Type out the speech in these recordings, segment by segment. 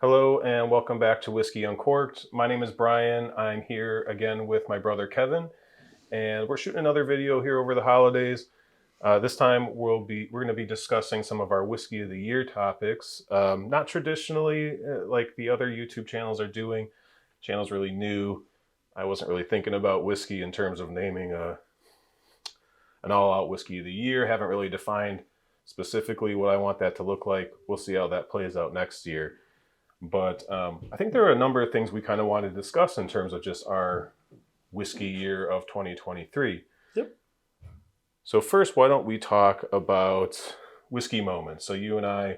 Hello and welcome back to Whiskey Uncorked. My name is Brian. I'm here again with my brother Kevin, and we're shooting another video here over the holidays. This time we're going to be discussing some of our Whiskey of the Year topics. Not traditionally like the other YouTube channels are doing. Channel's really new. I wasn't really thinking about whiskey in terms of naming an all-out Whiskey of the Year. Haven't really defined specifically what I want that to look like. We'll see how that plays out next year. But I think there are a number of things we kind of want to discuss in terms of just our whiskey year of 2023. Yep. So first, why don't we talk about whiskey moments? So you and I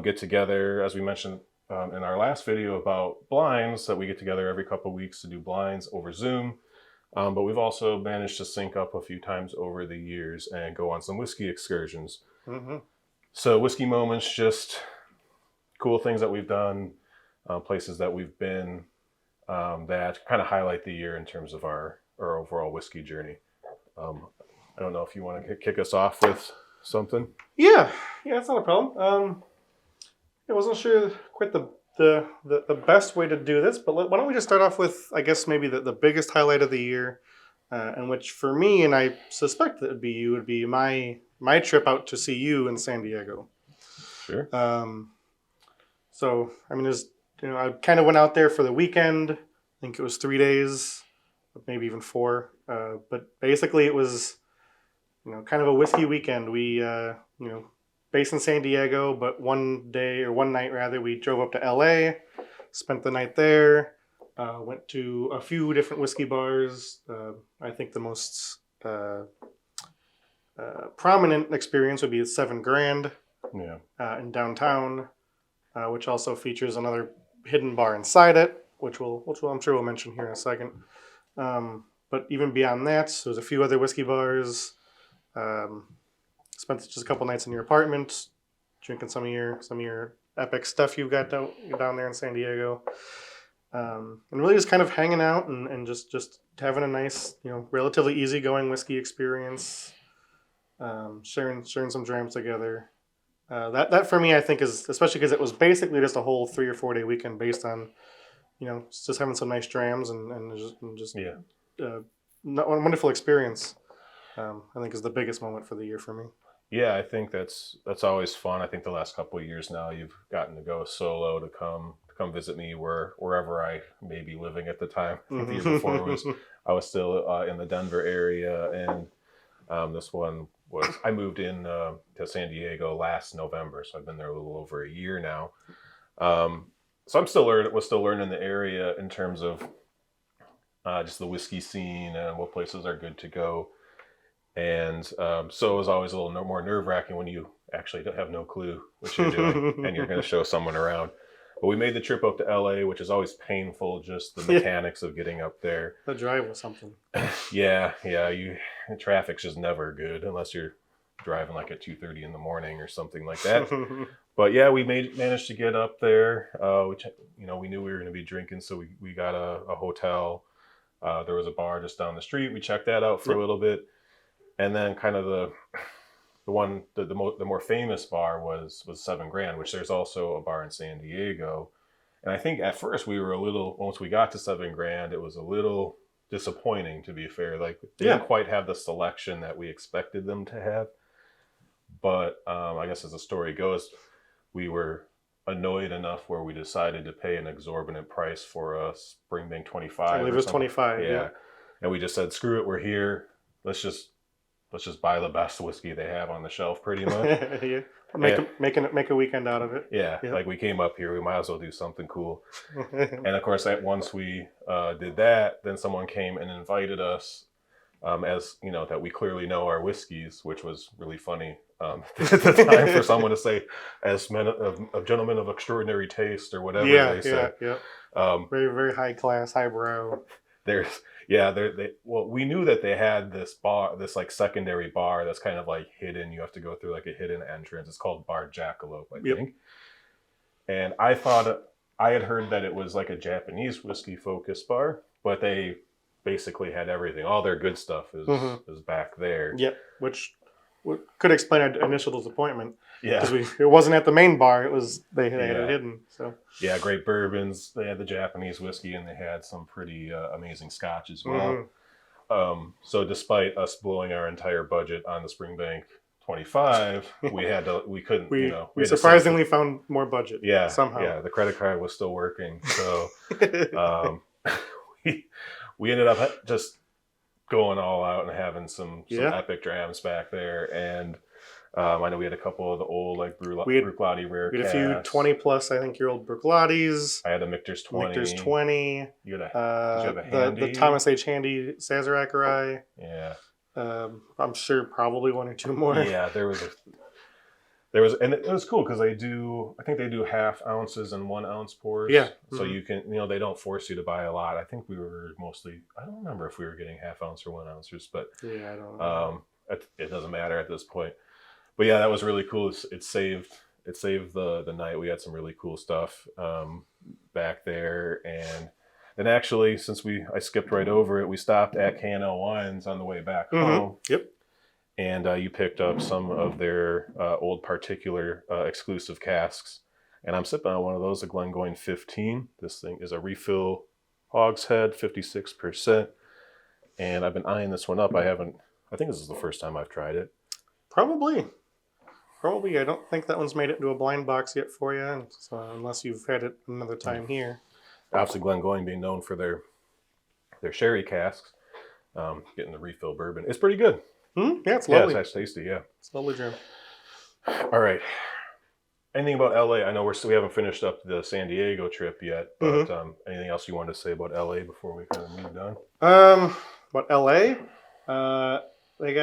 get together, as we mentioned in our last video about blinds, that we get together every couple of weeks to do blinds over Zoom. But we've also managed to sync up a few times over the years and go on some whiskey excursions. So whiskey moments, just cool things that we've done, places that we've been, that kind of highlight the year in terms of our overall whiskey journey. I don't know if you want to kick us off with something. Yeah, that's not a problem. I wasn't sure quite the best way to do this, but why don't we just start off with, I guess, maybe the biggest highlight of the year, and which for me, and I suspect that would be my trip out to see you in San Diego. Sure. So, I mean, I kind of went out there for the weekend. I think it was 3 days, maybe even 4. But basically, it was, kind of a whiskey weekend. We, based in San Diego, but one night rather, we drove up to LA, spent the night there, went to a few different whiskey bars. I think the most prominent experience would be at 7 Grand in downtown. Which also features another hidden bar inside it, which I'm sure we'll mention here in a second. But even beyond that, there's a few other whiskey bars. Spent just a couple nights in your apartment, drinking some of your epic stuff you've got down there in San Diego, and really just kind of hanging out and just having a nice, relatively easygoing whiskey experience. Sharing some drams together. That for me, I think, is especially because it was basically just a whole 3 or 4 day weekend based on, just having some nice drams and just a wonderful experience. I think is the biggest moment for the year for me. Yeah, I think that's always fun. I think the last couple of years now, you've gotten to go solo to come visit me wherever I may be living at the time. The year before I was still in the Denver area, and this one was I moved in to San Diego last November, so I've been there a little over a year now. So I'm still learning the area in terms of just the whiskey scene and what places are good to go. And so it was always a little more nerve-wracking when you actually have no clue what you're doing and you're going to show someone around. But we made the trip up to LA, which is always painful, just the mechanics of getting up there. The drive was something. Yeah. Traffic's just never good unless you're driving like at 2:30 in the morning or something like that. But yeah, we managed to get up there. We knew we were going to be drinking, so we got a hotel. There was a bar just down the street. We checked that out for a little bit, and then kind of the more famous bar was 7 Grand, which there's also a bar in San Diego. And I think at first once we got to 7 Grand, it was a little disappointing, to be fair. Like they didn't quite have the selection that we expected them to have. But I guess as the story goes, we were annoyed enough where we decided to pay an exorbitant price for a Springbank 25. I believe it was 25. Yeah. And we just said, screw it, we're here. Let's just buy the best whiskey they have on the shelf, pretty much. Make a weekend out of it. Yeah, like we came up here, we might as well do something cool. And of course, once we did that, then someone came and invited us, as that we clearly know our whiskeys, which was really funny at the time for someone to say, as a gentleman of extraordinary taste or whatever they said. Yeah. Very, very high class, highbrow. We knew that they had this bar, this like secondary bar that's kind of like hidden. You have to go through like a hidden entrance. It's called Bar Jackalope, I think. And I thought I had heard that it was like a Japanese whiskey focused bar, but they basically had everything. All their good stuff is back there. Yep, which could explain our initial disappointment. Yeah. Because it wasn't at the main bar. It was they had Yeah. it hidden. So Yeah, great bourbons. They had the Japanese whiskey, and they had some pretty amazing scotch as well. So despite us blowing our entire budget on the Springbank 25, we couldn't, we we we had to surprisingly found more budget. yeah, somehow. yeah, the credit card was still working. So um, we ended up just going all out and having some epic drams back there. And I know we had a couple of the old like Bruichladdich rare We had a casks. few 20+ I think year old Bruichladdich. I had a Michter's 20. Michter's 20. You had did you have a Handy? The Thomas H. Handy Sazerac rye. Yeah. I'm sure probably one or two more. Yeah, there was, and it was cool because I think they do half ounces and 1 ounce pours. Yeah. So you can, they don't force you to buy a lot. I think we were mostly, I don't remember if we were getting half ounce or 1 ounces, but yeah, I don't know. It doesn't matter at this point. But yeah, that was really cool. It saved the night. We had some really cool stuff back there. And then actually, since I skipped right over it, we stopped at K&L Wines on the way back home. Yep. And you picked up some of their old particular exclusive casks. And I'm sipping on one of those, a Glengoyne 15. This thing is a refill hogshead, 56%. And I've been eyeing this one up. I think this is the first time I've tried it. Probably. I don't think that one's made it into a blind box yet for you, so unless you've had it another time here. Obviously, Glengoyne being known for their sherry casks, getting the refill bourbon. It's pretty good. Yeah, it's lovely. Yeah, it's tasty, yeah. It's lovely, Jim. All right. Anything about LA? I know we haven't finished up the San Diego trip yet, but anything else you wanted to say about LA before we kind of moved on? About LA? They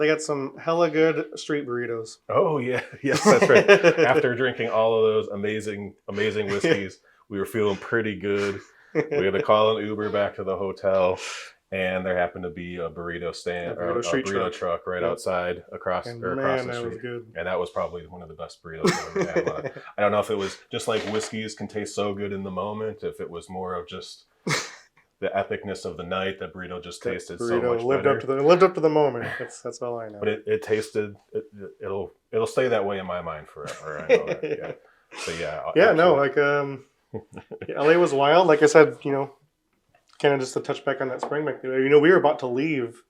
got some hella good street burritos. Oh yeah, yes, that's right. After drinking all of those amazing whiskeys, we were feeling pretty good. We had to call an Uber back to the hotel, and there happened to be a burrito stand or a burrito truck right outside across the street. Was good. And that was probably one of the best burritos I've ever had. I don't know if it was just like whiskeys can taste so good in the moment, if it was more of just the epicness of the night. That burrito just tasted so much better. Lived up to the moment. That's all I know. But it tasted. It'll stay that way in my mind forever. I know that. Yeah. So yeah. Yeah. No. Like LA was wild. Like I said, kind of just to touch back on that Springbank. We were about to leave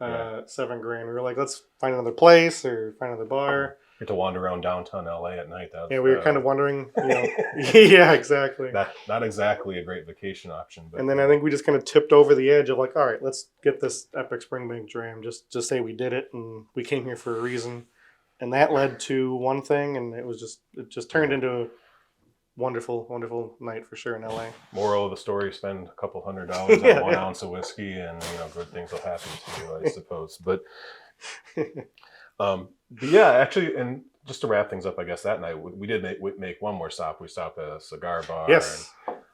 $7 grand. We were like, let's find another place or find another bar. Get to wander around downtown LA at night. We were kind of wondering, yeah, exactly. Not exactly a great vacation option. But, and then I think we just kind of tipped over the edge of like, all right, let's get this epic Springbank dram. Just say we did it and we came here for a reason. And that led to one thing, and it just turned into a wonderful, wonderful night for sure in LA. Moral of the story: spend a couple $100 on 1 ounce of whiskey, and good things will happen to you, I suppose. But yeah, actually, and just to wrap things up, I guess that night we did make one more stop. We stopped at a cigar bar. Yes.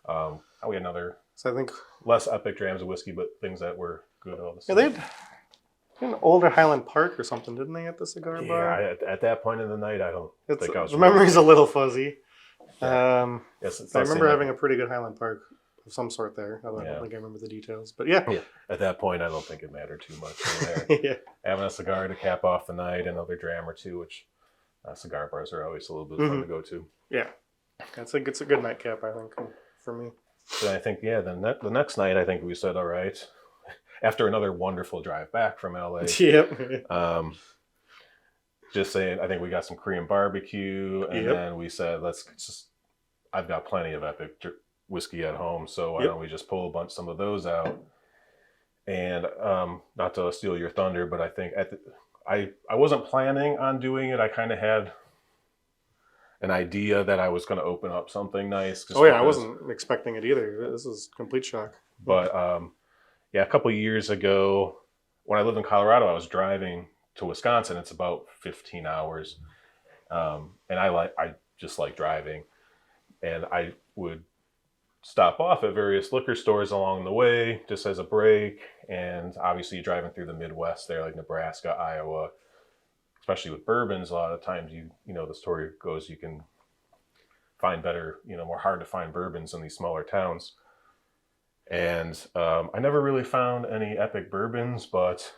And, we had another. So I think less epic drams of whiskey, but things that were good all the same. Yeah, they had an older Highland Park or something, didn't they, at the cigar bar? Yeah, at that point in the night, I don't think I was. The memory's a little fuzzy. Yeah. I remember having a pretty good Highland Park of some sort there. Although I don't think I remember the details, but yeah. At that point, I don't think it mattered too much. Yeah. Having a cigar to cap off the night, another dram or two, which cigar bars are always a little bit fun to go to. Yeah, it's a good nightcap, I think, for me. So I think the next night, I think we said, all right, after another wonderful drive back from LA. Yep. Just saying, I think we got some Korean barbecue, and then we said, I've got plenty of epic whiskey at home, so why don't we just pull some of those out? And not to steal your thunder, but I think I wasn't planning on doing it. I kind of had an idea that I was going to open up something nice. I wasn't expecting it either. This is complete shock. But a couple of years ago, when I lived in Colorado, I was driving to Wisconsin. It's about 15 hours, and I just like driving, and I would stop off at various liquor stores along the way just as a break. And obviously driving through the Midwest there, like Nebraska, Iowa, especially with bourbons, a lot of times the story goes, you can find better, more hard to find bourbons in these smaller towns. And I never really found any epic bourbons, but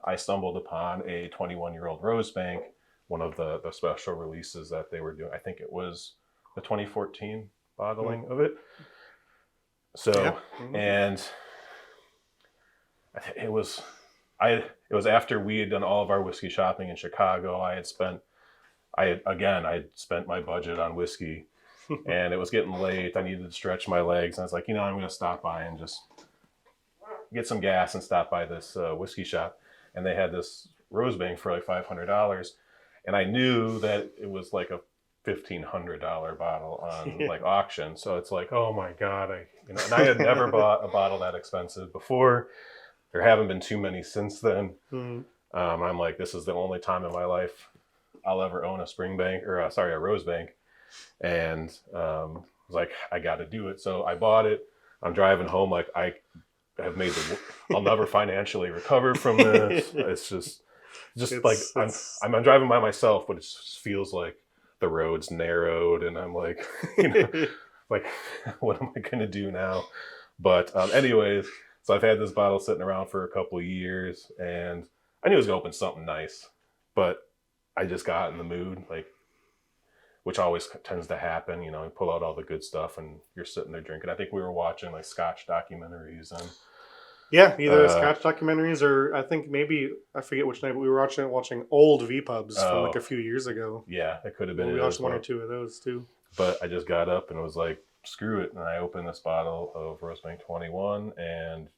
I stumbled upon a 21-year-old Rosebank, one of the special releases that they were doing. I think it was the 2014 bottling of it. So, Yeah. and it was after we had done all of our whiskey shopping in Chicago. I had spent my budget on whiskey, and it was getting late. I needed to stretch my legs, and I was like, I'm going to stop by and just get some gas and stop by this whiskey shop. And they had this Rosebank for like $500, and I knew that it was like a $1,500 bottle on like auction. So it's like, oh my God, and I had never bought a bottle that expensive before. There haven't been too many since then. I'm like, this is the only time in my life I'll ever own a a Rosebank. And I was like, I got to do it. So I bought it. I'm driving home like I have I'll never financially recover from this. I'm driving by myself, but it just feels like the road's narrowed, and I'm like, like, what am I going to do now? But anyways, so I've had this bottle sitting around for a couple of years, and I knew it was going to open something nice, but I just got in the mood, like, which always tends to happen. You pull out all the good stuff, and you're sitting there drinking. I think we were watching like Scotch documentaries, and either Scotch documentaries or I think maybe I forget which night, but we were watching old V-pubs from like a few years ago. Yeah, it could have been. We watched one or two of those too. But I just got up and was like, screw it, and I opened this bottle of Rosebank 21, and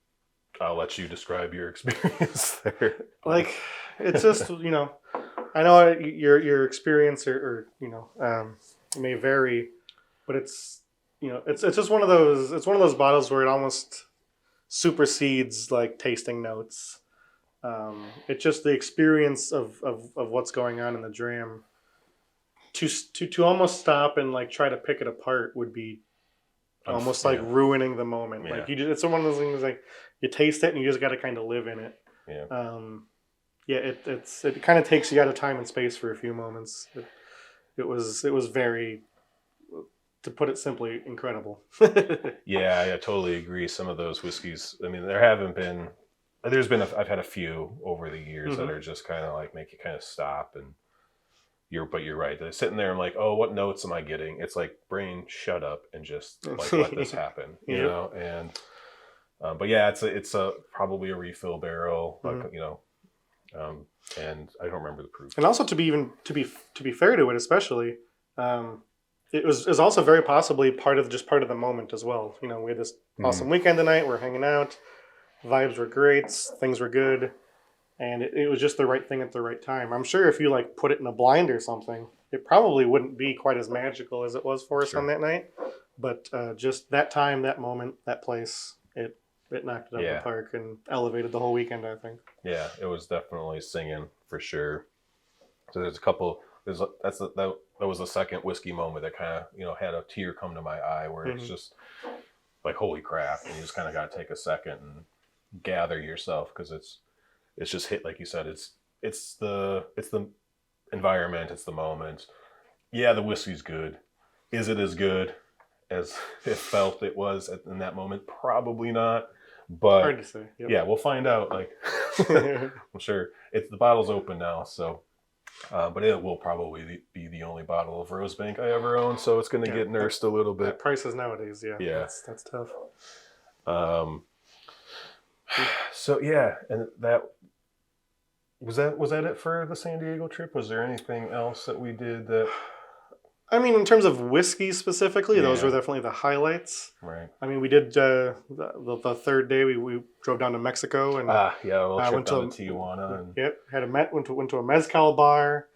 I'll let you describe your experience there. Like, it's just I know your experience or may vary, but it's it's just one of those bottles where it almost supersedes like tasting notes. It's just the experience of what's going on in the dram. To almost stop and like try to pick it apart would be almost like ruining the moment. Yeah. Like it's one of those things like you taste it and you just got to kind of live in it. Yeah. It kind of takes you out of time and space for a few moments. It was very, to put it simply, incredible. Yeah, I totally agree. Some of those whiskeys, I mean, I've had a few over the years that are just kind of like make you kind of stop, and but you're right. They're sitting there and like, oh, what notes am I getting? It's like, brain, shut up and just like let this happen, you know? And, but yeah, it's probably a refill barrel, and I don't remember the proof. And also to be fair to it, especially, it was also very possibly part of the moment as well. We had this awesome weekend tonight. We're hanging out, vibes were great, things were good, and it was just the right thing at the right time. I'm sure if you like put it in a blind or something, it probably wouldn't be quite as magical as it was for us on that night. But just that time, that moment, that place, it knocked it out of the park and elevated the whole weekend, I think. Yeah, it was definitely singing for sure. So there's a couple. That was the second whiskey moment that kind of had a tear come to my eye, where it's just like, holy crap, and you just kind of got to take a second and gather yourself, because it's just hit, like you said, it's the environment, it's the moment. Yeah, the whiskey's good. Is it as good as it felt it was in that moment? Probably not. But hard to say. Yep. Yeah, we'll find out. Like, I'm sure the bottle's open now, so. But it will probably be the only bottle of Rosebank I ever own, so it's going to get nursed a little bit. Prices nowadays, yeah, that's tough. So yeah, and that was it for the San Diego trip. Was there anything else that we did that? I mean, in terms of whiskey specifically, those were definitely the highlights. Right. I mean, we did the third day. We drove down to Mexico and a little trip down to Tijuana. And... went to a mezcal bar,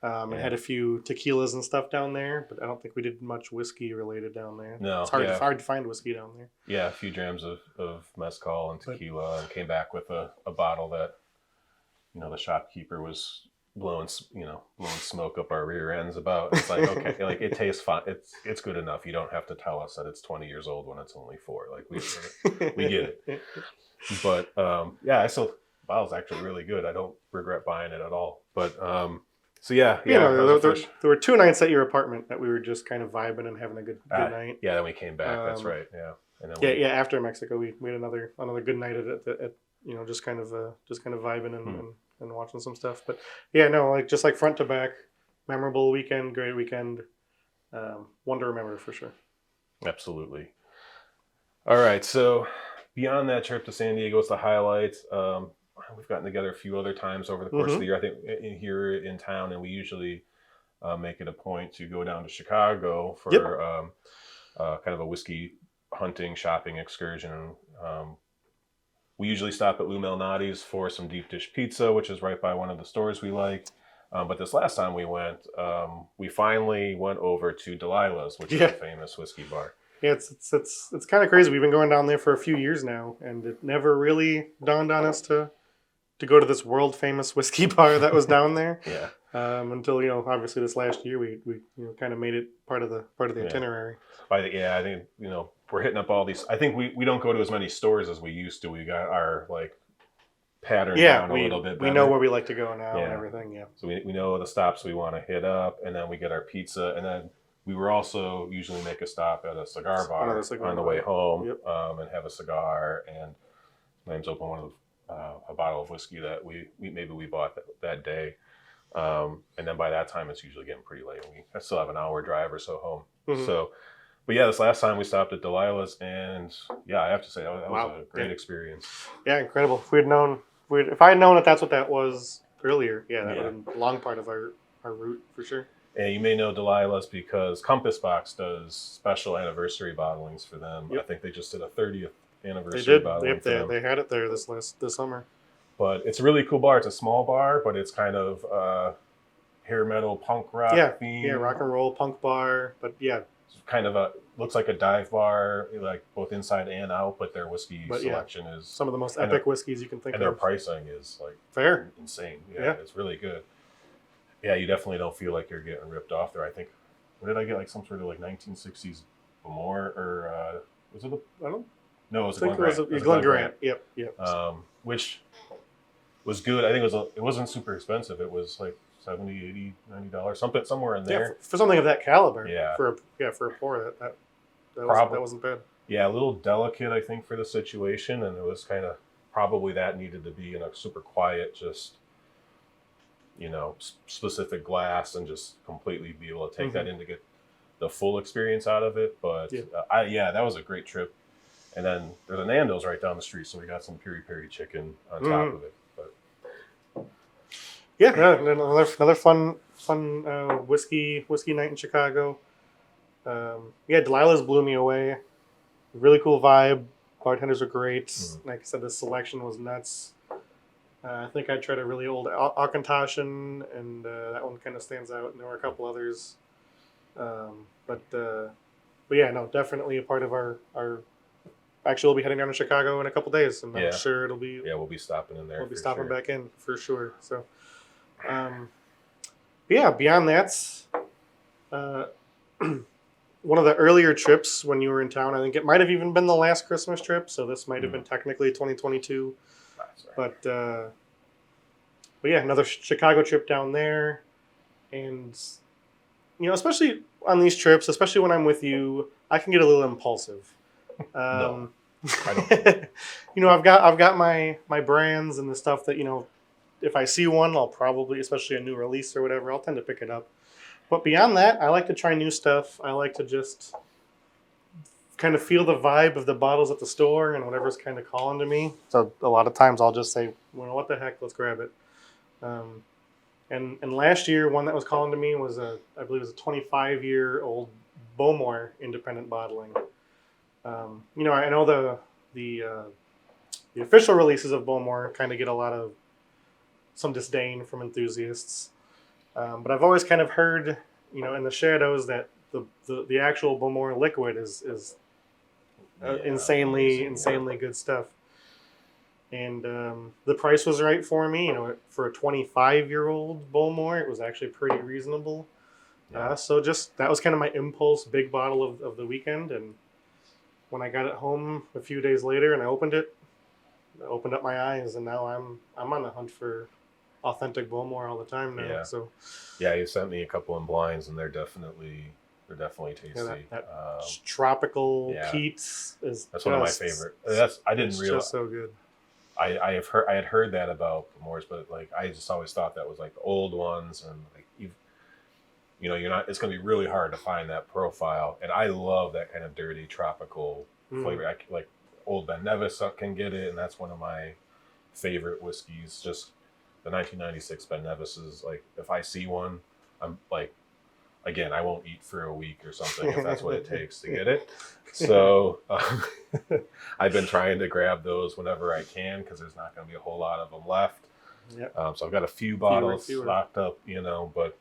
and had a few tequilas and stuff down there. But I don't think we did much whiskey related down there. No, it's hard to find whiskey down there. Yeah, a few drams of mezcal and tequila, and came back with a bottle that the shopkeeper was blowing smoke up our rear ends about. It's like, okay, like it tastes fine. It's good enough. You don't have to tell us that it's 20 years old when it's only 4. Like we get it. But the bottle's actually really good. I don't regret buying it at all. But so yeah. There were 2 nights at your apartment that we were just kind of vibing and having a good night. Yeah, then we came back. That's right. Yeah. And then after Mexico, we had another good night just kind of vibing and watching some stuff. But yeah, no, like just like front to back, memorable weekend, great weekend, one to remember for sure. Absolutely. All right, so beyond that trip to San Diego, it's the highlights. We've gotten together a few other times over the course of the year. I think here in town, and we usually make it a point to go down to Chicago for kind of a whiskey hunting shopping excursion. We usually stop at Lou Malnati's for some deep dish pizza, which is right by one of the stores we like. But this last time we went, we finally went over to Delilah's, which is a famous whiskey bar. Yeah, it's kind of crazy. We've been going down there for a few years now, and it never really dawned on us to go to this world famous whiskey bar that was down there. Yeah. Until obviously this last year we kind of made it part of the itinerary. I think we're hitting up all these. I think we don't go to as many stores as we used to. We got our pattern down a little bit better. We know where we like to go now and everything. Yeah. So we know the stops we want to hit up, and then we get our pizza, and then we were also usually make a stop at a cigar bar on the way home, and have a cigar, and sometimes open one of a bottle of whiskey that we bought that day. And then by that time, it's usually getting pretty late. I still have an hour drive or so home. Mm-hmm. So, but yeah, this last time we stopped at Delilah's, and yeah, I have to say that was a great experience. Yeah, incredible. If I had known that that's what that was earlier, that would have been a long part of our route for sure. And you may know Delilah's because Compass Box does special anniversary bottlings for them. I think they just did a 30th anniversary bottling for them. They had it there this summer. But it's a really cool bar. It's a small bar, but it's kind of hair metal punk rock theme. Yeah, rock and roll punk bar. But yeah, it's kind of looks like a dive bar, like both inside and out. But their whiskey selection is some of the most epic whiskeys you can think of. And their pricing is fair, insane. Yeah, it's really good. Yeah, you definitely don't feel like you're getting ripped off there. I think, what did I get? Like some sort of 1960s Bowmore, or was it I don't. No, it was Glen Grant. Yep. Which was good. I think it wasn't super expensive. It was like $70, $80, $90, somewhere in there. For something of that caliber. Yeah. For a pour, that wasn't bad. Yeah, a little delicate, I think, for the situation, and it was kind of probably that needed to be in a super quiet, just specific glass, and just completely be able to take that in to get the full experience out of it. But that was a great trip. And then there's a Nando's right down the street, so we got some peri-peri chicken on top of it. But another fun whiskey night in Chicago. Delilah's blew me away. Really cool vibe. Bartenders are great. Like I said, the selection was nuts. I think I tried a really old Auchentoshan, and that one kind of stands out. And there were a couple others, but definitely a part of our. Actually, we'll be heading down to Chicago in a couple days, and I'm sure it'll be. Yeah, we'll be stopping in there. We'll be stopping back in for sure. So, beyond that, one of the earlier trips when you were in town, I think it might have even been the last Christmas trip. So this might have been technically 2022. But another Chicago trip down there, and especially on these trips, especially when I'm with you, I can get a little impulsive. No, I don't. I've got my brands and the stuff that if I see one, I'll probably, especially a new release or whatever, I'll tend to pick it up. But beyond that, I like to try new stuff. I like to just kind of feel the vibe of the bottles at the store and whatever's kind of calling to me. So a lot of times I'll just say, well, what the heck, let's grab it. And last year, one that was calling to me was I believe it was a 25-year-old Bowmore independent bottling. I know the official releases of Bowmore kind of get some disdain from enthusiasts. But I've always kind of heard, in the shadows that the actual Bowmore liquid is insanely good stuff. And the price was right for me. For a 25-year-old Bowmore, it was actually pretty reasonable. So that was kind of my impulse, big bottle of the weekend. And when I got it home a few days later and I opened up my eyes, and now I'm on the hunt for authentic Bowmore all the time now. Yeah. So you sent me a couple in blinds, and they're definitely tasty. That tropical peat is that's one of my favorite. I didn't realize just so good. I had heard that about Moors, but like I just always thought that was like the old ones, and like you're not. It's going to be really hard to find that profile, and I love that kind of dirty tropical flavor. Like Old Ben Nevis can get it, and that's one of my favorite whiskeys. Just the 1996 Ben Nevis is like, if I see one, I'm like, again, I won't eat for a week or something if that's what it takes to get it. So I've been trying to grab those whenever I can because there's not going to be a whole lot of them left. Yep. So I've got a few bottles Fewer. locked up, but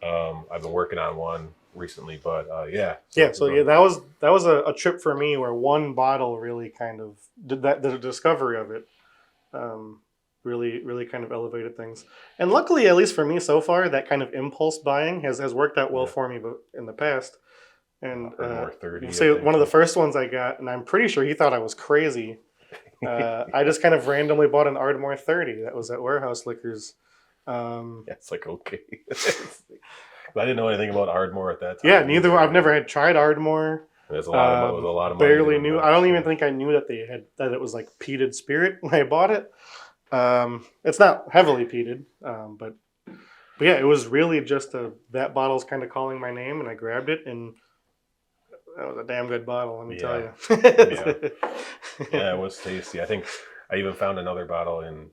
I've been working on one recently. But yeah. So that was a trip for me where one bottle really kind of did that. The discovery of it really kind of elevated things. And luckily, at least for me so far, that kind of impulse buying has worked out well for me in the past. And Ardmore 30, say one of the first ones I got, and I'm pretty sure he thought I was crazy. I just kind of randomly bought an Ardmore 30 that was at Warehouse Liquors. It's like, okay. I didn't know anything about Ardmore at that time. Yeah, neither. I've never had tried Ardmore. There's a lot of, a lot of money. Barely knew. I don't even think I knew that it was like peated spirit when I bought it. It's not heavily peated, but yeah, it was really just that bottle's kind of calling my name, and I grabbed it, and that was a damn good bottle. Let me tell you. Yeah, it was tasty. I think I even found another bottle in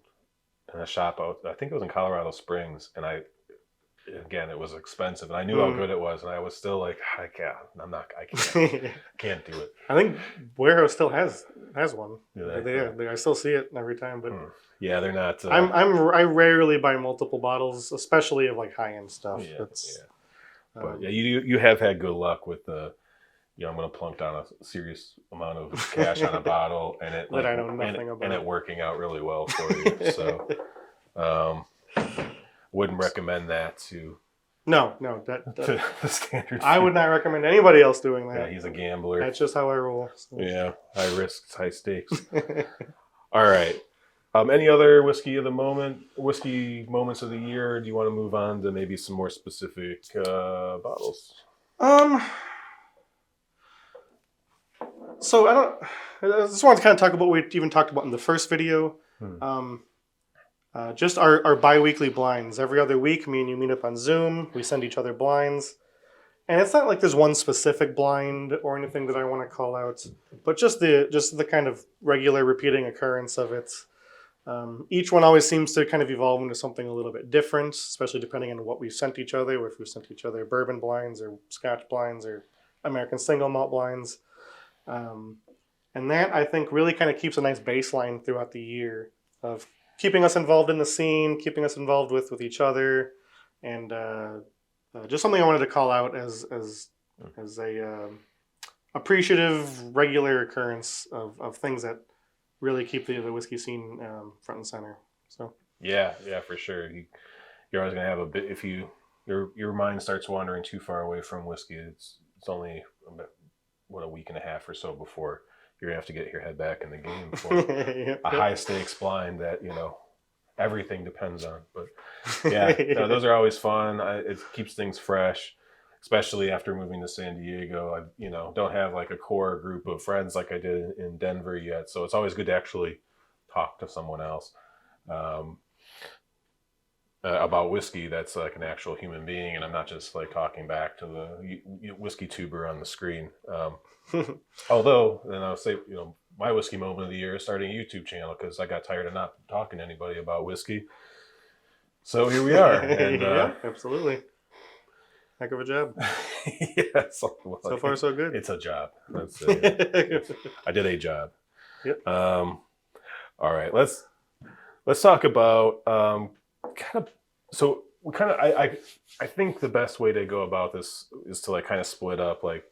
a shop out. I think it was in Colorado Springs, and it was expensive, and I knew how good it was, and I was still like, I can't do it. I think Warehouse still has one. Yeah, I still see it every time, but yeah, they're not. I rarely buy multiple bottles, especially of like high end stuff. But yeah, you have had good luck with the. I'm going to plunk down a serious amount of cash on a bottle, and it that I know nothing about, and it working out really well for you. So, wouldn't recommend that to. No, to the standard. I would not recommend anybody else doing that. Yeah, he's a gambler. That's just how I roll. So. Yeah, high risks, high stakes. All right. Any other whiskey moments of the year? Or do you want to move on to maybe some more specific bottles? So I just want to kind of talk about what we even talked about in the first video. Just our bi-weekly blinds. Every other week, me and you meet up on Zoom. We send each other blinds. And it's not like there's one specific blind or anything that I want to call out, but just the kind of regular repeating occurrence of it. Each one always seems to kind of evolve into something a little bit different, especially depending on what we've sent each other, or if we've sent each other bourbon blinds or Scotch blinds or American single malt blinds. And that, I think, really kind of keeps a nice baseline throughout the year of keeping us involved in the scene, keeping us involved with each other, and just something I wanted to call out as a appreciative, regular occurrence of things that really keep the whiskey scene front and center. So yeah, for sure. You're always gonna have a bit if your mind starts wandering too far away from whiskey. It's only about, a week and a half or so before you're gonna have to get your head back in the game for a high stakes blind that everything depends on. But yeah, those are always fun. It keeps things fresh, especially after moving to San Diego. I don't have like a core group of friends like I did in Denver yet, so it's always good to actually talk to someone else about whiskey that's like an actual human being, and I'm not just like talking back to the whiskey tuber on the screen. Although, then I'll say, my whiskey moment of the year is starting a YouTube channel because I got tired of not talking to anybody about whiskey. So here we are. And, yeah, absolutely. Heck of a job. Yeah, so far so good. It's a job. I did a job. Yep. All right, let's talk about I think the best way to go about this is to like kind of split up like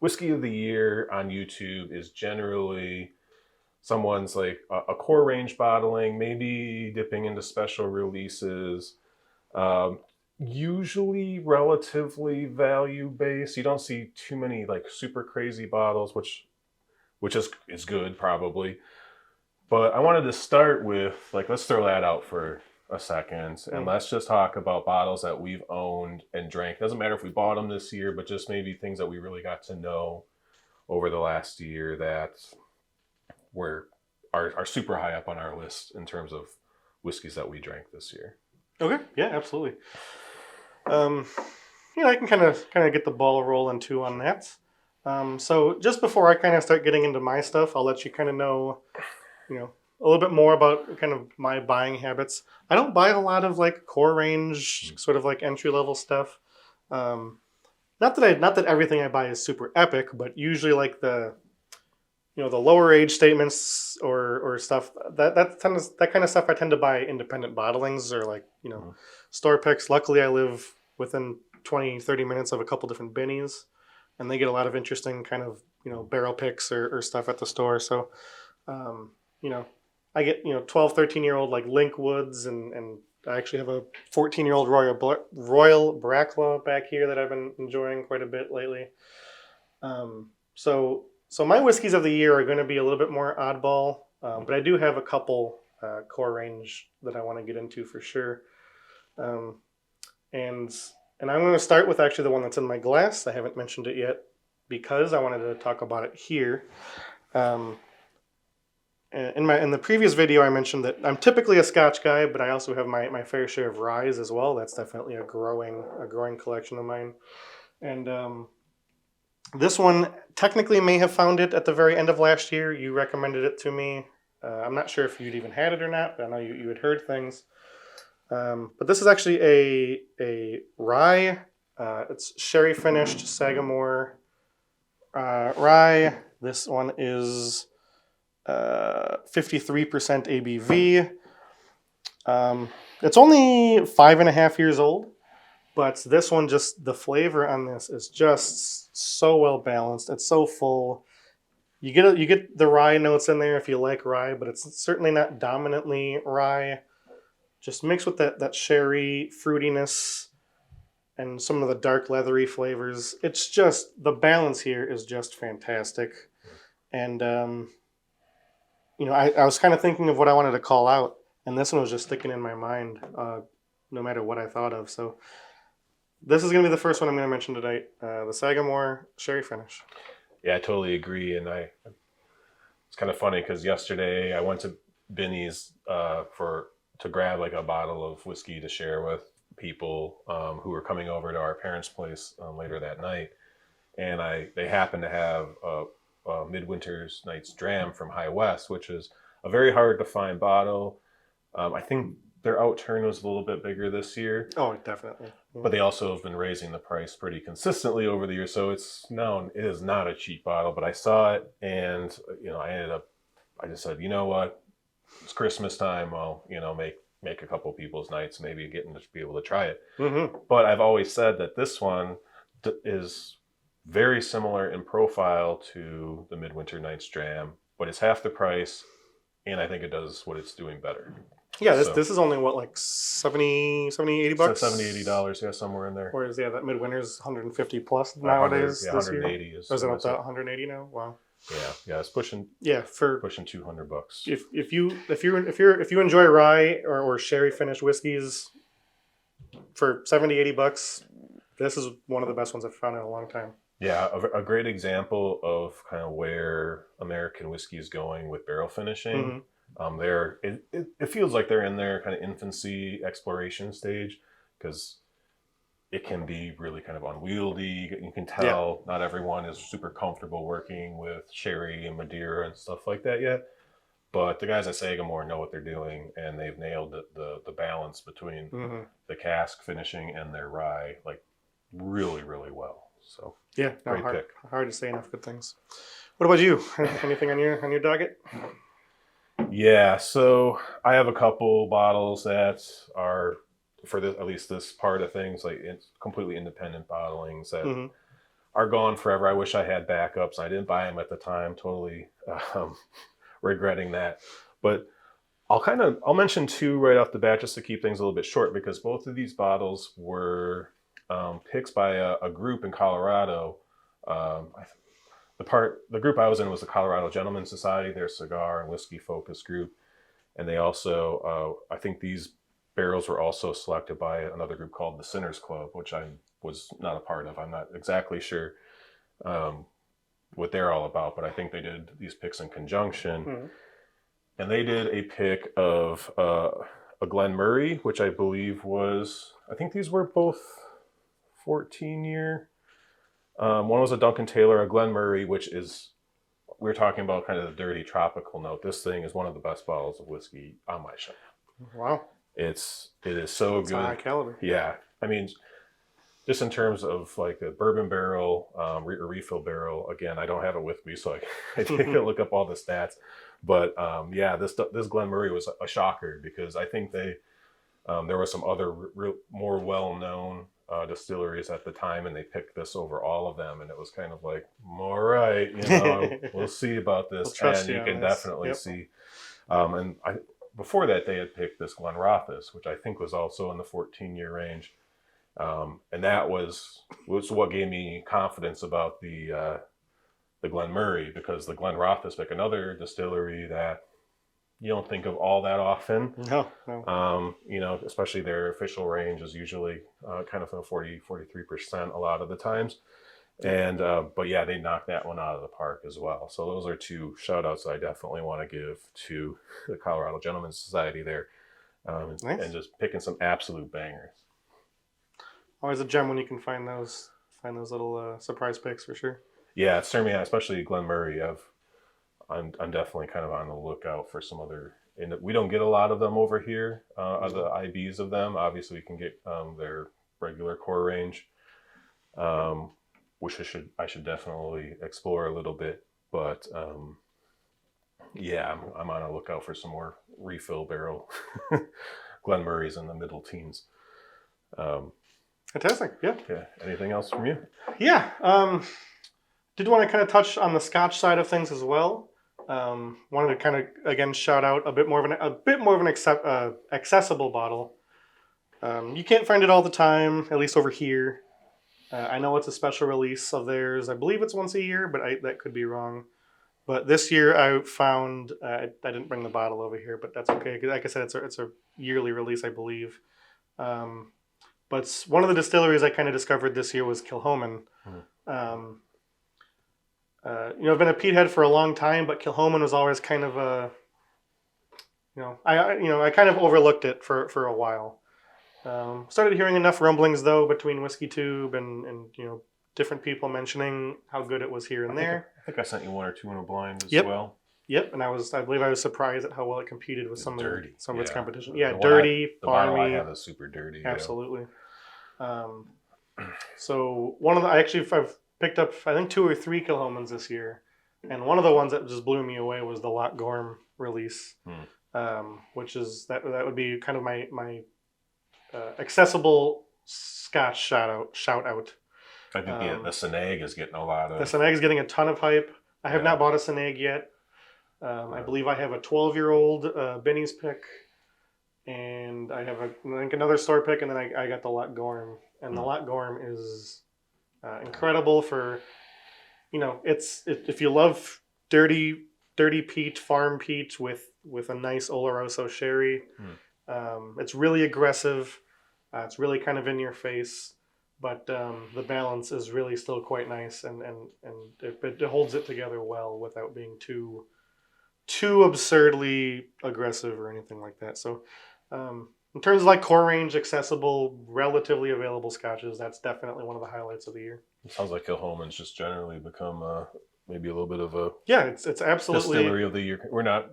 whiskey of the year on YouTube is generally someone's like a core range bottling, maybe dipping into special releases, usually relatively value based. You don't see too many like super crazy bottles, which is good probably. But I wanted to start with like, let's throw that out for a second and let's just talk about bottles that we've owned and drank. Doesn't matter if we bought them this year, but just maybe things that we really got to know over the last year that were are super high up on our list in terms of whiskeys that we drank this year. Okay. Yeah, absolutely. I can kind of get the ball rolling too on that. So just before I kind of start getting into my stuff, I'll let you kind of know, a little bit more about kind of my buying habits. I don't buy a lot of like core range, sort of like entry level stuff. Not that everything I buy is super epic, but usually like the lower age statements or stuff that kind of stuff I tend to buy independent bottlings or like store picks. Luckily, I live within 20-30 minutes of a couple different binnies, and they get a lot of interesting kind of barrel picks or stuff at the store. So I get 12-13 year old like Linkwoods, and I actually have a 14-year-old Royal Brackla back here that I've been enjoying quite a bit lately. So my whiskeys of the year are going to be a little bit more oddball, but I do have a couple core range that I want to get into for sure. And I'm going to start with actually the one that's in my glass. I haven't mentioned it yet because I wanted to talk about it here. In the previous video, I mentioned that I'm typically a Scotch guy, but I also have my fair share of ryes as well. That's definitely a growing collection of mine. And this one technically may have found it at the very end of last year. You recommended it to me. I'm not sure if you'd even had it or not, but I know you had heard things. But this is actually a rye. It's sherry finished Sagamore rye. This one is 53% ABV. It's only 5.5 years old, but this one, just the flavor on this is just so well balanced. It's so full. You get the rye notes in there if you like rye, but it's certainly not dominantly rye. Just mixed with that sherry fruitiness and some of the dark leathery flavors. It's just, the balance here is just fantastic. And I was kind of thinking of what I wanted to call out, and this one was just sticking in my mind, no matter what I thought of. So this is going to be the first one I'm going to mention tonight, the Sagamore Sherry Finish. Yeah, I totally agree. And it's kind of funny because yesterday I went to Binny's to grab like a bottle of whiskey to share with people who were coming over to our parents' place later that night. And they happened to have a Midwinter's Night's Dram from High West, which is a very hard to find bottle. I think their outturn was a little bit bigger this year. Oh, definitely. Yeah. But they also have been raising the price pretty consistently over the years. So it is not a cheap bottle, but I saw it and, I just said, you know what? It's Christmas time. Well, make a couple people's nights, maybe getting to be able to try it. Mm-hmm. But I've always said that this one is very similar in profile to the Midwinter Night's Dram, but it's half the price, and I think it does what it's doing better. Yeah, this is only what, like 70, 80 bucks? $70, $80, yeah, somewhere in there. Whereas, that Midwinter's 150 plus nowadays. Yeah, 180 is. Is it up to 180 now? Wow. Yeah, it's pushing. Yeah, pushing $200. If you enjoy rye or sherry finished whiskeys for 70, 80 bucks, this is one of the best ones I've found in a long time. Yeah, a great example of kind of where American whiskey is going with barrel finishing. Mm-hmm. It feels like they're in their kind of infancy exploration stage because it can be really kind of unwieldy. You can tell not everyone is super comfortable working with sherry and Madeira and stuff like that yet. But the guys at Sagamore know what they're doing, and they've nailed the balance between mm-hmm. the cask finishing and their rye like really, really well. So great pick. Hard to say enough good things. What about you? Anything on your docket? Yeah, so I have a couple bottles that are for at least this part of things, like it's completely independent bottlings that mm-hmm. are gone forever. I wish I had backups. I didn't buy them at the time. Totally regretting that. But I'll mention two right off the bat just to keep things a little bit short because both of these bottles were picks by a group in Colorado. The group I was in was the Colorado Gentlemen's Society, their cigar and whiskey focus group. And they also, I think these barrels were also selected by another group called the Sinners Club, which I was not a part of. I'm not exactly sure what they're all about, but I think they did these picks in conjunction. Mm-hmm. and they did a pick of a Glen Murray, which I believe I think these were both 14-year. One was a Duncan Taylor, a Glen Murray, which is, we were talking about kind of the dirty tropical note. This thing is one of the best bottles of whiskey on my shelf. Wow. It is so It's good. high caliber. Yeah. I mean, just in terms of like a bourbon barrel, or refill barrel, again, I don't have it with me, so I didn't look up all the stats. But yeah, this Glen Murray was a shocker because I think there were some other more well-known distilleries at the time, and they picked this over all of them, and it was kind of like, all right, we'll see about this. We'll trust and you can definitely Yep. see. Before that, they had picked this Glenrothes, which I think was also in the 14-year range. And that was what gave me confidence about the Glen Murray, because the Glenrothes pick, another distillery that you don't think of all that often. No. Especially their official range is usually kind of a 43% a lot of the times. And but yeah, they knocked that one out of the park as well. So those are two shout outs I definitely want to give to the Colorado Gentlemen's Society there. Nice. And just picking some absolute bangers. Always a gem when you can find those little surprise picks for sure. Yeah, it's certainly, especially Glen Murray. I'm definitely kind of on the lookout for some other. And we don't get a lot of them over here. The IBs of them, obviously, we can get their regular core range, which I should definitely explore a little bit. But yeah, I'm on a lookout for some more refill barrel Glen Murrays in the middle teens. Fantastic. Yeah. Yeah. Anything else from you? Yeah. Did want to kind of touch on the Scotch side of things as well. Wanted to kind of again shout out a bit more of an accessible bottle. You can't find it all the time, at least over here. I know it's a special release of theirs. I believe it's once a year, but that could be wrong. But this year I found I didn't bring the bottle over here, but that's okay. Like I said, it's a yearly release, I believe. But one of the distilleries I kind of discovered this year was Kilchoman. I've been a peat head for a long time, but Kilchoman was always kind of I kind of overlooked it for a while. Started hearing enough rumblings though between Whiskey Tube and different people mentioning how good it was here and there. I think I sent you one or two in a blind as Yep. well. Yep, and I believe I was surprised at how well it competed with some of its competition. Yeah, The dirty, the bottle I farmy. have is super dirty. Absolutely. So I've picked up I think 2 or 3 Kilchomans this year, and one of the ones that just blew me away was the Loch Gorm release, which is that would be kind of my accessible Scotch shout out. I think the Seneg is getting a lot of. The Seneg is getting a ton of hype. I have not bought a Seneg yet. I believe I have a 12-year-old Benny's pick, and I have another store pick, and then I got the Loch Gorm, and the Loch Gorm is incredible for, if you love dirty peat, farm peat with a nice Oloroso sherry. It's really aggressive. It's really kind of in your face, but the balance is really still quite nice, and it holds it together well without being too absurdly aggressive or anything like that. So in terms of like core range, accessible, relatively available scotches, that's definitely one of the highlights of the year. It sounds like Kilchoman's just generally become maybe a little bit of a it's absolutely distillery of the year. We're not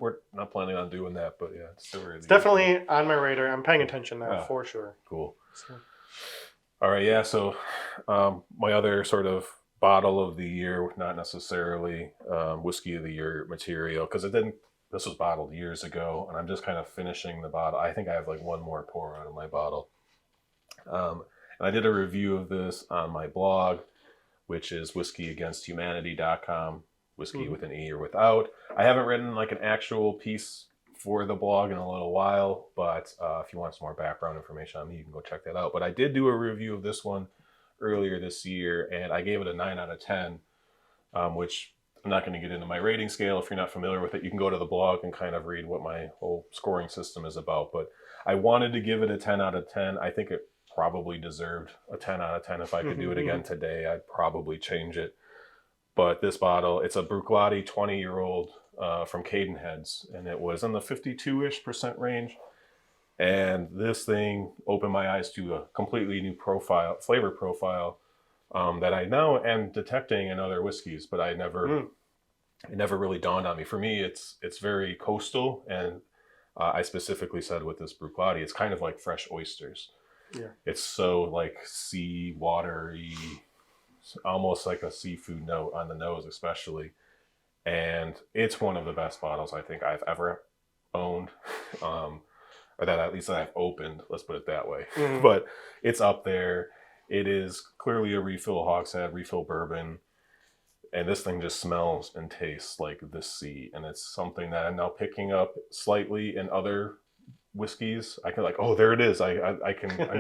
planning on doing that, but yeah, distillery of the it's definitely on my radar. I'm paying attention now for sure. Cool. So. All right, yeah. So my other sort of bottle of the year, not necessarily whiskey of the year material, because this was bottled years ago, and I'm just kind of finishing the bottle. I think I have like one more pour out of my bottle. And I did a review of this on my blog, which is whiskeyagainsthumanity.com, whiskey with an E or without. I haven't written like an actual piece for the blog in a little while, but if you want some more background information on me, you can go check that out. But I did do a review of this one earlier this year, and I gave it a 9 out of 10, which I'm not going to get into my rating scale. If you're not familiar with it, you can go to the blog and kind of read what my whole scoring system is about. But I wanted to give it a 10 out of 10. I think it probably deserved a 10 out of 10. If I could do it again today, I'd probably change it. But this bottle, it's a Bruichladdich 20-year-old from Cadenheads, and it was in the 52-ish% range. And this thing opened my eyes to a completely new flavor profile that I now am detecting in other whiskeys, but it never really dawned on me. For me, it's very coastal, and I specifically said with this Bruichladdich, it's kind of like fresh oysters. Yeah. It's so like sea watery, almost like a seafood note on the nose, especially. And it's one of the best bottles I think I've ever owned. Or that at least I've opened, let's put it that way. Mm-hmm. But it's up there. It is clearly a refill hogshead, refill bourbon. And this thing just smells and tastes like the sea. And it's something that I'm now picking up slightly in other whiskeys. I can like, oh, there it is. I'm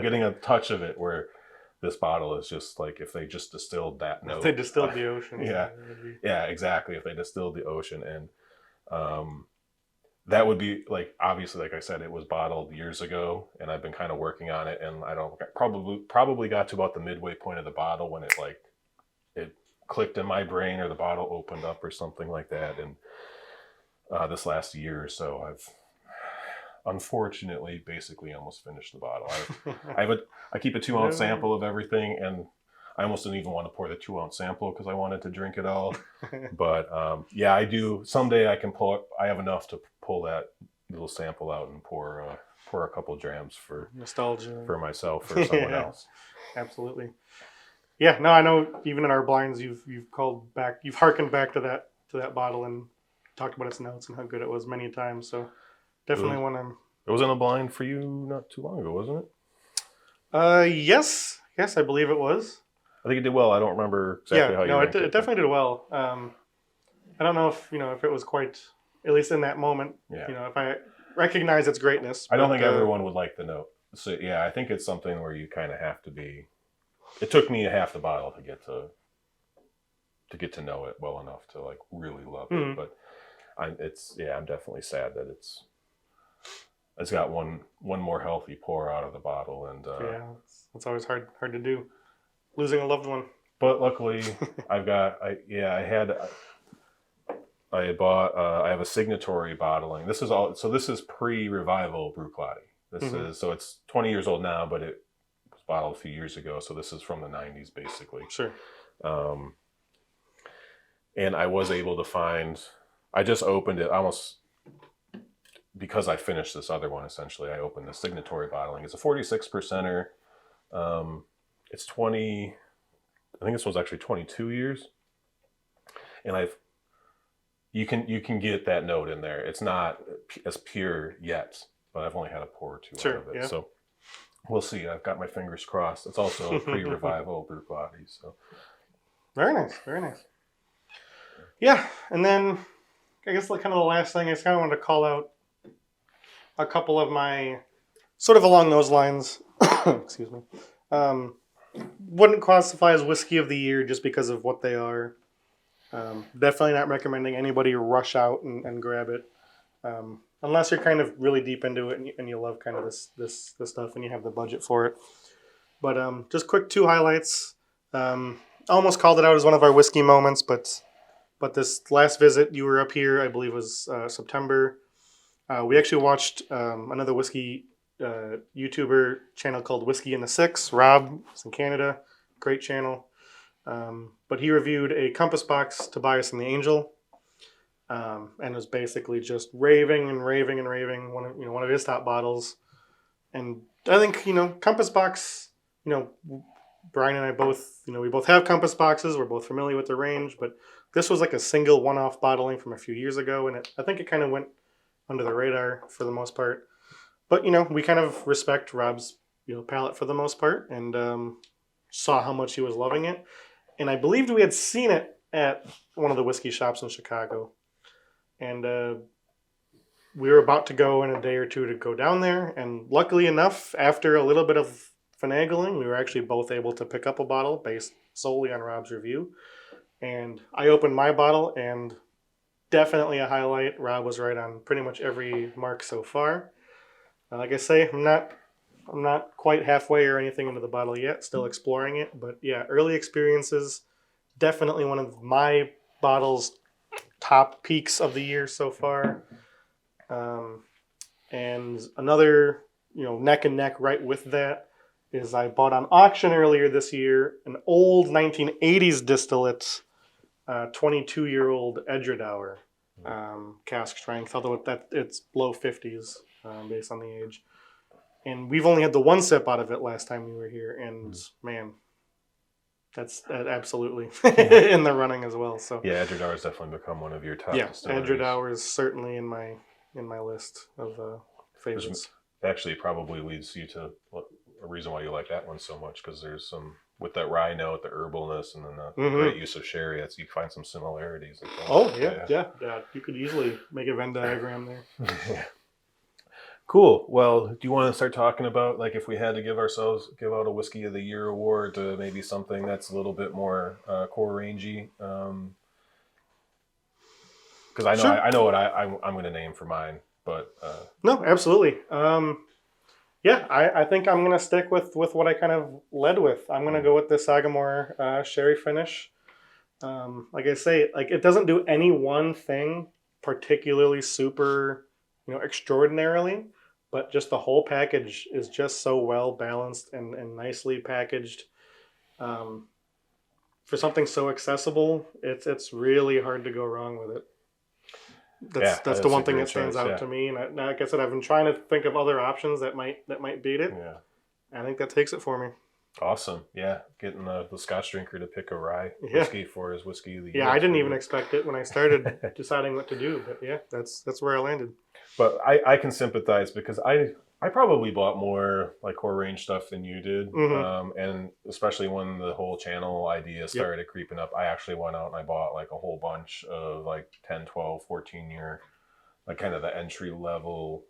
getting a touch of it, where this bottle is just like if they just distilled that note. If they distilled the ocean. Yeah, exactly. If they distilled the ocean. And that would be like, obviously, like I said, it was bottled years ago, and I've been kind of working on it, and I don't probably got to about the midway point of the bottle when it clicked in my brain, or the bottle opened up or something like that. And this last year or so, I've unfortunately basically almost finished the bottle. I keep a 2-ounce sample of everything, and I almost didn't even want to pour the 2-ounce sample because I wanted to drink it all. But yeah, I do. Someday I can pull it. I have enough to pull that little sample out and pour a couple drams for nostalgia for myself or someone else. Absolutely. Yeah. No, I know. Even in our blinds, you've harkened back to that bottle and talked about its notes and how good it was many times. So definitely one I'm. It was in a blind for you not too long ago, wasn't it? Yes, I believe it was. I think it did well. I don't remember exactly how you ranked it. It definitely did well. I don't know if it was quite, at least in that moment. Yeah. If I recognize its greatness. I don't think everyone would like the note. So yeah, I think it's something where you kind of have to be. It took me half the bottle to get to know it well enough to like really love it. But I'm definitely sad that it's got one more healthy pour out of the bottle, and it's always hard to do, losing a loved one. But luckily, I have a signatory bottling. This is pre-revival Bruichladdich. This is, so it's 20 years old now, but it was bottled a few years ago. So this is from the 90s, basically. Sure. And I was able to find, I just opened it almost because I finished this other one, essentially. I opened the signatory bottling. It's a 46%er. It's 20, I think this was actually 22 years. And you can get that note in there. It's not as pure yet, but I've only had a pour or two out of it. Yeah. So we'll see. I've got my fingers crossed. It's also a pre-revival Bruichladdich. So very nice, very nice. Yeah, and then I guess kind of the last thing, I just kind of wanted to call out a couple of my sort of along those lines. Excuse me. Wouldn't classify as whiskey of the year just because of what they are. Definitely not recommending anybody rush out and grab it, unless you're kind of really deep into it and you love kind of this stuff and you have the budget for it. But just quick 2 highlights. I almost called it out as one of our whiskey moments, but this last visit you were up here, I believe was September. We actually watched another whiskey YouTuber channel called Whisky in the Six. Rob is in Canada, great channel. But he reviewed a Compass Box Tobias and the Angel, and was basically just raving and raving and raving. One of his top bottles, and I think Compass Box. Brian and I both we both have Compass Boxes. We're both familiar with the range, but this was like a single one-off bottling from a few years ago, and I think it kind of went under the radar for the most part. But we kind of respect Rob's palate for the most part, and saw how much he was loving it. And I believed we had seen it at one of the whiskey shops in Chicago. And we were about to go in a day or two to go down there. And luckily enough, after a little bit of finagling, we were actually both able to pick up a bottle based solely on Rob's review. And I opened my bottle, and definitely a highlight. Rob was right on pretty much every mark so far. Like I say, I'm not quite halfway or anything into the bottle yet, still exploring it. But yeah, early experiences, definitely one of my bottles top peaks of the year so far. And another, neck and neck right with that is I bought on auction earlier this year an old 1980s distillate, 22-year-old Edredauer, cask strength, although it's low 50s based on the age. And we've only had the one sip out of it last time we were here, and man, that's absolutely in the running as well. So yeah, Edredauer has definitely become one of your top distilleries. Edredauer is certainly in my list of favorites. Which actually probably leads you to a reason why you like that one so much, because there's some with that rye note, the herbalness, and then the great use of sherry. You find some similarities. Oh yeah. You could easily make a Venn diagram there. Yeah. Cool. Well, do you want to start talking about, like, if we had to give out a Whiskey of the Year award to maybe something that's a little bit more core rangey? Because I know Sure. I know what I'm going to name for mine, but no, absolutely. Yeah, I think I'm gonna stick with what I kind of led with. I'm gonna go with the Sagamore sherry finish. Like I say, like it doesn't do any one thing particularly super, extraordinarily, but just the whole package is just so well balanced and nicely packaged. For something so accessible, it's really hard to go wrong with it. That's the one thing that stands out to me. And like I said, I've been trying to think of other options that might beat it. Yeah, I think that takes it for me. Awesome. Yeah, getting the Scotch drinker to pick a rye whiskey for his Whiskey of the Year. Yeah, I didn't even expect it when I started deciding what to do, but yeah, that's where I landed. But I can sympathize, because I probably bought more like core range stuff than you did. And especially when the whole channel idea started creeping up, I actually went out and I bought like a whole bunch of like 10, 12, 14 year, like kind of the entry level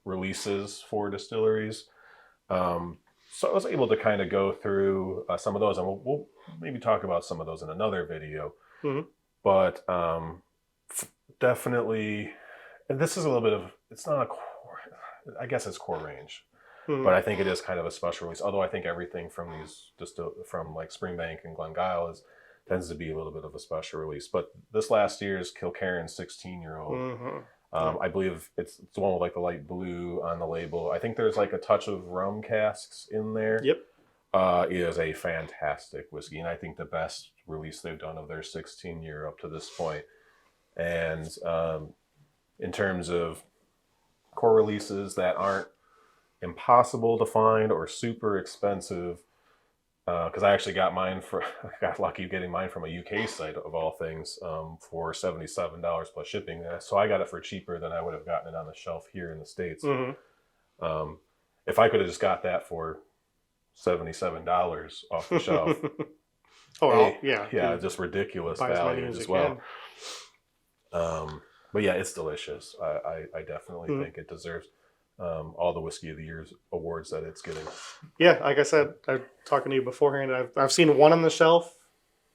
releases for distilleries. So I was able to kind of go through some of those, and we'll maybe talk about some of those in another video. But definitely, and this is a little bit of, it's not a core, I guess it's core range, but I think it is kind of a special release. Although I think everything from these, from like Springbank and Glengyle tends to be a little bit of a special release. But this last year's Kilkerran 16-year-old. I believe it's the one with like the light blue on the label. I think there's like a touch of rum casks in there. Yep. It is a fantastic whiskey, and I think the best release they've done of their 16-year up to this point. And in terms of core releases that aren't impossible to find or super expensive, because I actually got got lucky getting mine from a UK site of all things, for $77 plus shipping. So I got it for cheaper than I would have gotten it on the shelf here in the States. If I could have just got that for $77 off the shelf, just ridiculous value as well. But yeah, it's delicious. I definitely think it deserves all the Whiskey of the Year's awards that it's getting. Yeah, like I said, I'm talking to you beforehand. I've seen one on the shelf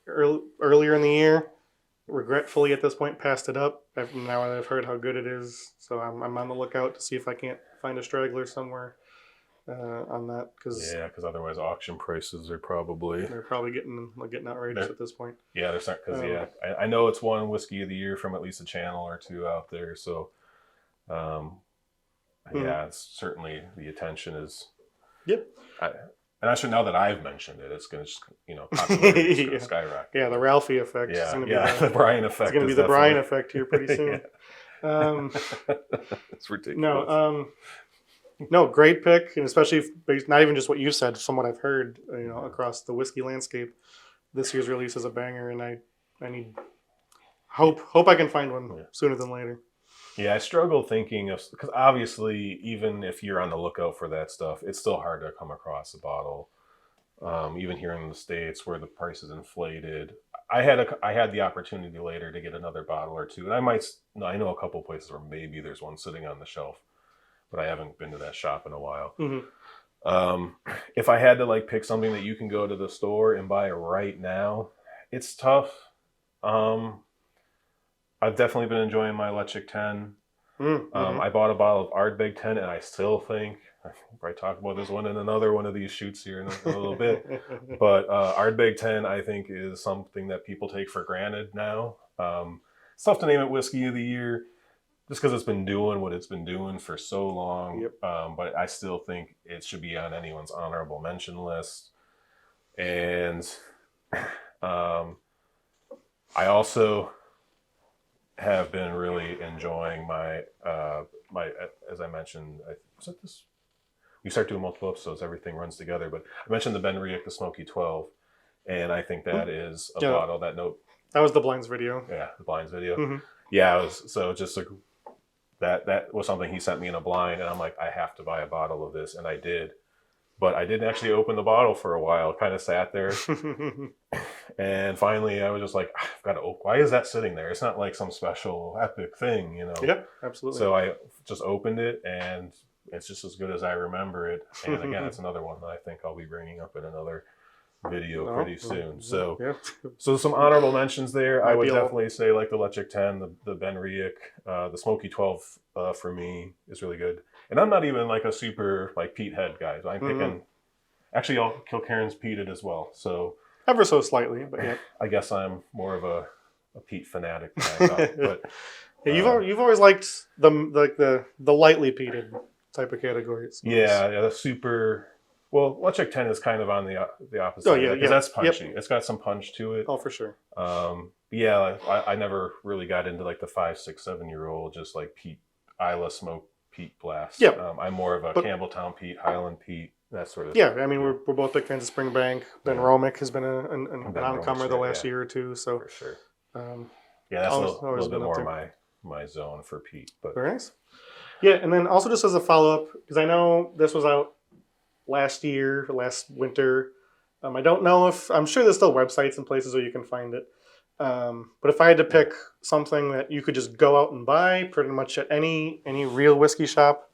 earlier in the year. Regretfully, at this point, passed it up. Now I've heard how good it is, so I'm on the lookout to see if I can't find a straggler somewhere on that. Because otherwise auction prices are probably getting outrageous at this point. Yeah, they're starting, because I know it's one Whiskey of the Year from at least a channel or two out there. So. It's certainly the attention is. Yep. Now that I've mentioned it, it's going to just, popularity is going to skyrocket. Yeah, the Ralphie effect. The Brian effect. It's going to be the Brian effect here pretty soon. It's ridiculous. No, great pick, and especially not even just what you said, from what I've heard, across the whiskey landscape. This year's release is a banger, and I need hope I can find one sooner than later. Yeah, I struggle thinking of, because obviously, even if you're on the lookout for that stuff, it's still hard to come across a bottle. Even here in the States, where the price is inflated, I had the opportunity later to get another bottle or two, and I know a couple places where maybe there's one sitting on the shelf, but I haven't been to that shop in a while. If I had to pick something that you can go to the store and buy right now, it's tough. I've definitely been enjoying my Lechik 10. I bought a bottle of Ardbeg 10, and I still think, I'll probably talk about this one in another one of these shoots here in a little bit, but Ardbeg 10, I think, is something that people take for granted now. tough to name it whiskey of the year, just because it's been doing what it's been doing for so long. Yep. But I still think it should be on anyone's honorable mention list. And I also have been really enjoying my as I mentioned, was it this? We start doing multiple episodes, everything runs together. But I mentioned the Ben Riach, the Smoky 12, and I think that is a bottle that That was the blinds video. Yeah, the blinds video. Mm-hmm. Yeah, it was, so just like that was something he sent me in a blind, and I'm like, I have to buy a bottle of this, and I did. But I didn't actually open the bottle for a while. It kind of sat there. And finally, I was just like, I've got to open. Why is that sitting there? It's not like some special epic thing, you know? Yeah, absolutely. So I just opened it, and it's just as good as I remember it. And again, it's another one that I think I'll be bringing up in another video pretty soon. So, so some honorable mentions there. I would definitely say like the Lechik 10, the Ben Riach, the Smoky 12 for me is really good. And I'm not even like a super like peat head guy. So I'm picking, actually all Kilcairn's peated as well. So ever so slightly, but yeah. I guess I'm more of a peat fanatic guy. But yeah, you've always liked the lightly peated type of categories. Yeah, the super. Well, Lechik 10 is kind of on the opposite. Oh yeah, because that's punchy. Yep. It's got some punch to it. Oh, for sure. Yeah, I never really got into like the 5, 6, 7-year-old just like peat Isla smoke peat blast. Yeah, I'm more of a Campbelltown peat, Highland peat, that sort of. Yeah, I mean we're both big fans of Springbank. Ben Romick has been an on-comer the last year or two. So for sure. Yeah, that's a little bit more my zone for peat. But very nice. Yeah, and then also just as a follow-up, because I know this was out last winter. I don't know I'm sure there's still websites and places where you can find it. But if I had to pick something that you could just go out and buy pretty much at any real whiskey shop,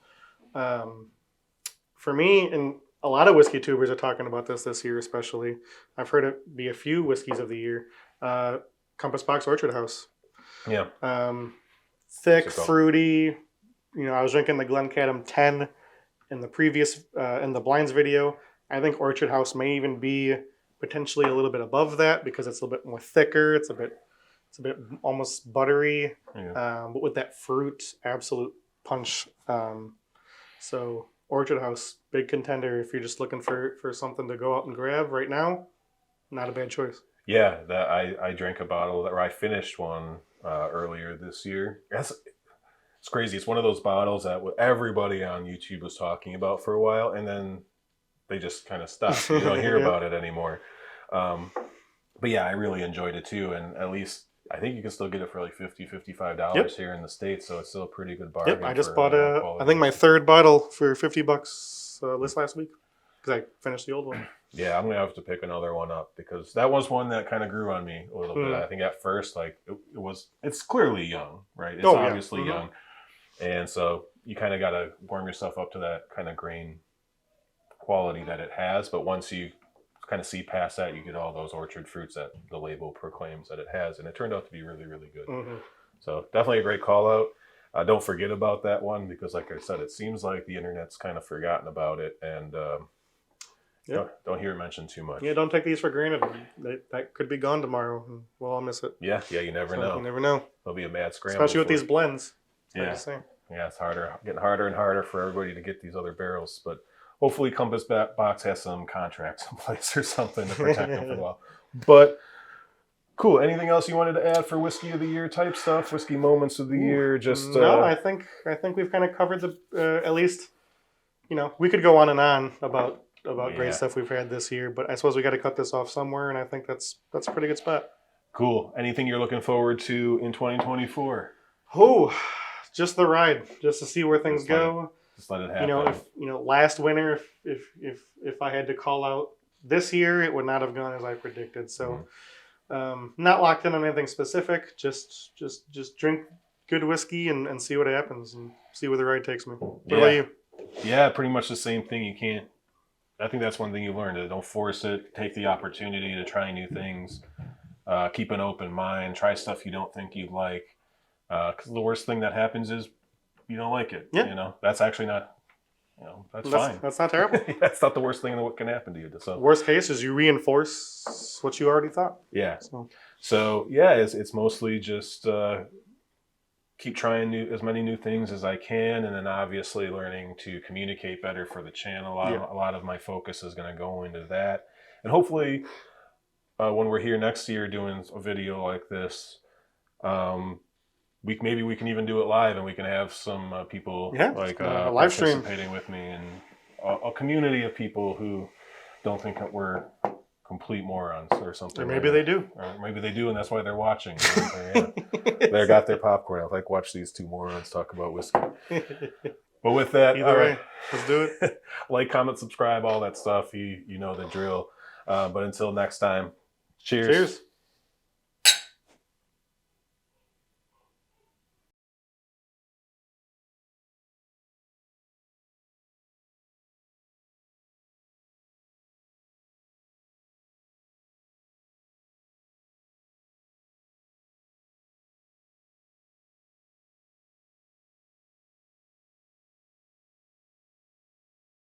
for me, and a lot of whiskey tubers are talking about this year especially, I've heard it be a few whiskeys of the year, Compass Box Orchard House. Yeah. Thick, fruity. You know, I was drinking the Glencadam 10 in the previous in the blinds video. I think Orchard House may even be potentially a little bit above that because it's a little bit more thicker. It's a bit almost buttery, but with that fruit, absolute punch. So Orchard House, big contender if you're just looking for something to go out and grab right now. Not a bad choice. Yeah, that I drank a bottle or I finished one earlier this year. It's crazy. It's one of those bottles that everybody on YouTube was talking about for a while, and then they just kind of stopped. You don't hear about it anymore. But yeah, I really enjoyed it too. And at least I think you can still get it for like $50, $55 here in the States. So it's still a pretty good bargain. Yep, I just bought I think my third bottle for $50 this last week because I finished the old one. Yeah, I'm going to have to pick another one up because that was one that kind of grew on me a little bit. I think at first, like it's clearly young, right? It's obviously young. And so you kind of got to warm yourself up to that kind of grain quality that it has. But once you kind of see past that, you get all those orchard fruits that the label proclaims that it has. And it turned out to be really, really good. So definitely a great call out. Don't forget about that one because like I said, it seems like the internet's kind of forgotten about it. And don't hear it mentioned too much. Yeah, don't take these for granted. That could be gone tomorrow. And we'll all miss it. Yeah, you never know. You never know. There'll be a mad scramble. Especially with these blends. Yeah, it's getting harder and harder for everybody to get these other barrels. But hopefully Compass Box has some contracts in place or something to protect them for a while. But cool. Anything else you wanted to add for Whiskey of the Year type stuff? Whiskey Moments of the Year? Just no, I think we've kind of covered the at least, we could go on and on about great stuff we've had this year, but I suppose we got to cut this off somewhere, and I think that's a pretty good spot. Cool. Anything you're looking forward to in 2024? Just the ride, just to see where things go. Just let it happen. Last winter, if I had to call out this year, it would not have gone as I predicted. So, not locked in on anything specific. Just drink good whiskey and see what happens and see where the ride takes me. What about you? Yeah, pretty much the same thing. I think that's one thing you learned. Don't force it. Take the opportunity to try new things. Keep an open mind. Try stuff you don't think you'd like. Because the worst thing that happens is you don't like it. Yeah. That's actually not, that's fine. That's not terrible. That's not the worst thing that can happen to you. So worst case is you reinforce what you already thought. Yeah. So yeah, it's mostly just keep trying as many new things as I can, and then obviously learning to communicate better for the channel. A lot of my focus is going to go into that, and hopefully, when we're here next year doing a video like this, maybe we can even do it live, and we can have some people like a live stream participating with me, and a community of people who don't think that we're complete morons or something. Or maybe they do. Or maybe they do, and that's why they're watching. They got their popcorn. I like watch these two morons talk about whiskey. But with that, either way, let's do it. Like, comment, subscribe, all that stuff. You know the drill. But until next time, cheers. Cheers.